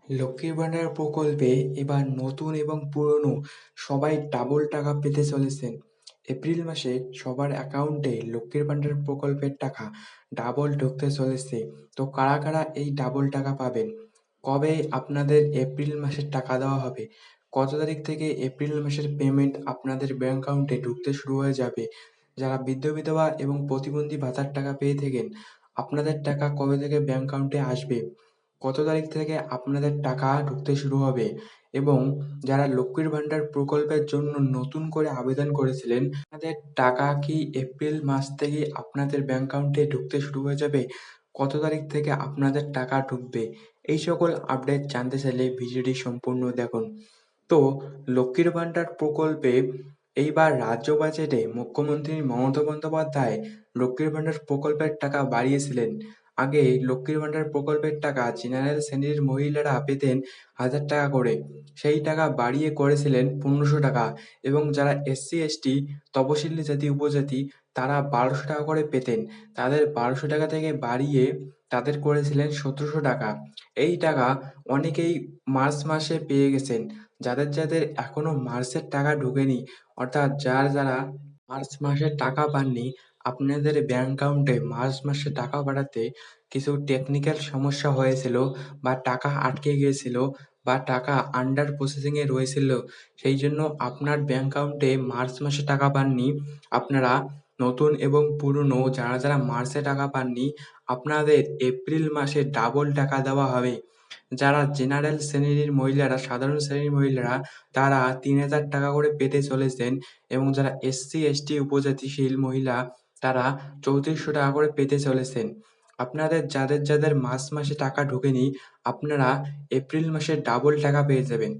লক্ষ্মীর ভান্ডার প্রকল্পে এবার নতুন এবং পুরনো সবাই ডাবল টাকা পেতে চলেছেন। এপ্রিল মাসে সবার অ্যাকাউন্টে লক্ষ্মীর ভান্ডার প্রকল্পের টাকা ডাবল ঢুকতে চলেছে। তো কারা কারা এই ডাবল টাকা পাবেন? কবে আপনাদের এপ্রিল মাসের টাকা দেওয়া হবে? কত তারিখ থেকে এপ্রিল মাসের পেমেন্ট আপনাদের ব্যাংক অ্যাকাউন্টে ঢুকতে শুরু হয়ে যাবে? যারা বৃদ্ধ বিধবা এবং প্রতিবন্ধী ভাতার টাকা পেয়ে থাকেন, আপনাদের টাকা কবে থেকে ব্যাংক অ্যাকাউন্টে আসবে? কত তারিখ থেকে আপনাদের টাকা ঢুকতে শুরু হবে? এবং যারা লক্ষ্মীর ভান্ডার প্রকল্পের জন্য নতুন করে আবেদন করেছিলেন, আপনাদের টাকা কি এপ্রিল মাস থেকেই আপনাদের ব্যাংক অ্যাকাউন্টে ঢুকতে শুরু হয়ে যাবে? কত তারিখ থেকে আপনাদের টাকা ঢুকবে? এই সকল আপডেট জানতে চাইলে ভিডিওটি সম্পূর্ণ দেখুন। তো লক্ষ্মীর ভান্ডার প্রকল্পে এইবার রাজ্য বাজেটে মুখ্যমন্ত্রী মমতা বন্দ্যোপাধ্যায় লক্ষ্মীর ভান্ডার প্রকল্পের টাকা বাড়িয়েছিলেন। আগে লক্ষ্মীর ভান্ডার প্রকল্পের টাকা জেনারেল শ্রেণীর মহিলারা পেতেন 1000 টাকা করে। সেই টাকা বাড়িয়ে করেছিলেন 1500 টাকা, এবং যারা এসসি এসটি তপশিলি জাতি উপজাতি তারা 1200 টাকা করে পেতেন। তাদের 1200 টাকা থেকে বাড়িয়ে তাদের করেছিলেন 1700 টাকা। এই টাকা অনেকেই মার্চ মাসে পেয়ে গেছেন। যাদের যাদের এখনো মার্চের টাকা ঢোকেনি, অর্থাৎ যারা মার্চ মাসে টাকা পাননি, আপনাদের ব্যাংক অ্যাকাউন্টে মার্চ মাসে টাকা পাঠাতে কিছু টেকনিক্যাল সমস্যা হয়েছিল, বা টাকা আটকে গিয়েছিল, বা টাকা আন্ডার প্রসেসিং এ রয়েছিল, সেই জন্য আপনার ব্যাংক অ্যাকাউন্টে মার্চ মাসে টাকা পাননি। আপনারা নতুন এবং পুরনো যারা মার্চে টাকা পাননি, আপনাদের এপ্রিল মাসে ডাবল টাকা দেওয়া হবে। যারা জেনারেল শ্রেণীর মহিলারা, সাধারণ শ্রেণীর মহিলারা, তারা 3000 টাকা করে পেতে চলেছেন, এবং যারা এসসি এসটি উপজাতিশীল মহিলা তারা 3400 টাকা করে পেতে চলেছেন। আপনাদের যাদের যাদের মার্চ মাসে টাকা ঢোকেনি, আপনারা এপ্রিল মাসে ডাবল টাকা পেয়ে যাবেন।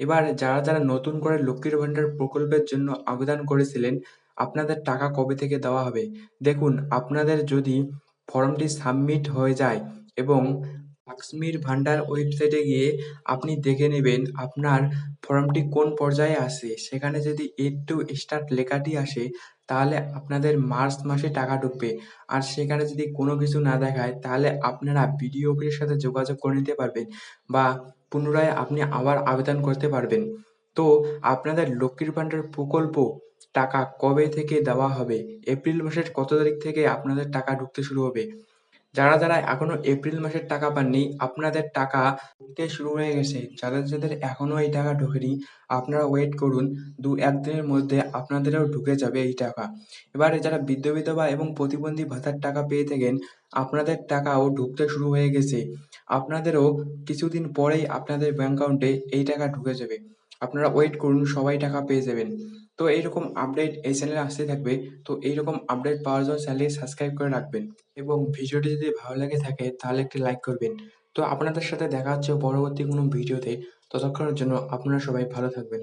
এবার যারা নতুন করে লক্ষ্মীর ভান্ডার প্রকল্পের জন্য আবেদন করেছিলেন, আপনাদের টাকা কবে থেকে দেওয়া হবে? দেখুন, আপনাদের যদি ফর্মটি সাবমিট হয়ে যায় এবং লাক্সমির ভান্ডার ওয়েবসাইটে গিয়ে আপনি দেখে নেবেন আপনার ফর্মটি কোন পর্যায়ে আছে। সেখানে যদি এড টু স্টার্ট লেখাটি আসে, তাহলে আপনাদের মার্চ মাসে টাকা ঢুকবে। আর সেখানে যদি কোনো কিছু না দেখায়, তাহলে আপনারা বিডিও অফিসের সাথে যোগাযোগ করে নিতে পারবেন, বা পুনরায় আপনি আবার আবেদন করতে পারবেন। তো আপনাদের লক্ষ্মীর ভান্ডার প্রকল্প টাকা কবে থেকে দেওয়া হবে? এপ্রিল মাসের কত তারিখ থেকে আপনাদের টাকা ঢুকতে শুরু হবে? যারা এখনো এপ্রিল মাসের টাকা পাননি, আপনাদের টাকা ঢুকতে শুরু হয়ে গেছে। যাদের যাদের এখনো এই টাকা ঢোকেনি, আপনারা ওয়েট করুন। 2-1 দিনের মধ্যে আপনাদেরও ঢুকে যাবে এই টাকা। এবারে যারা বৃদ্ধ বিধবা এবং প্রতিবন্ধী ভাতার টাকা পেয়ে থাকেন, আপনাদের টাকাও ঢুকতে শুরু হয়ে গেছে। আপনাদেরও কিছুদিন পরেই আপনাদের ব্যাংক অ্যাকাউন্টে এই টাকা ঢুকে যাবে। আপনারা ওয়েট করুন, সবাই টাকা পেয়ে যাবেন। তো এইরকম আপডেট এই চ্যানেলে আসতে থাকবে। তো এইরকম আপডেট পাওয়ার জন্য চ্যানেলটি সাবস্ক্রাইব করে রাখবেন, এবং ভিডিওটি যদি ভালো লেগে থাকে তাহলে একটি লাইক করবেন। তো আপনাদের সাথে দেখা হচ্ছে পরবর্তী কোনো ভিডিওতে। ততক্ষণের জন্য আপনারা সবাই ভালো থাকবেন।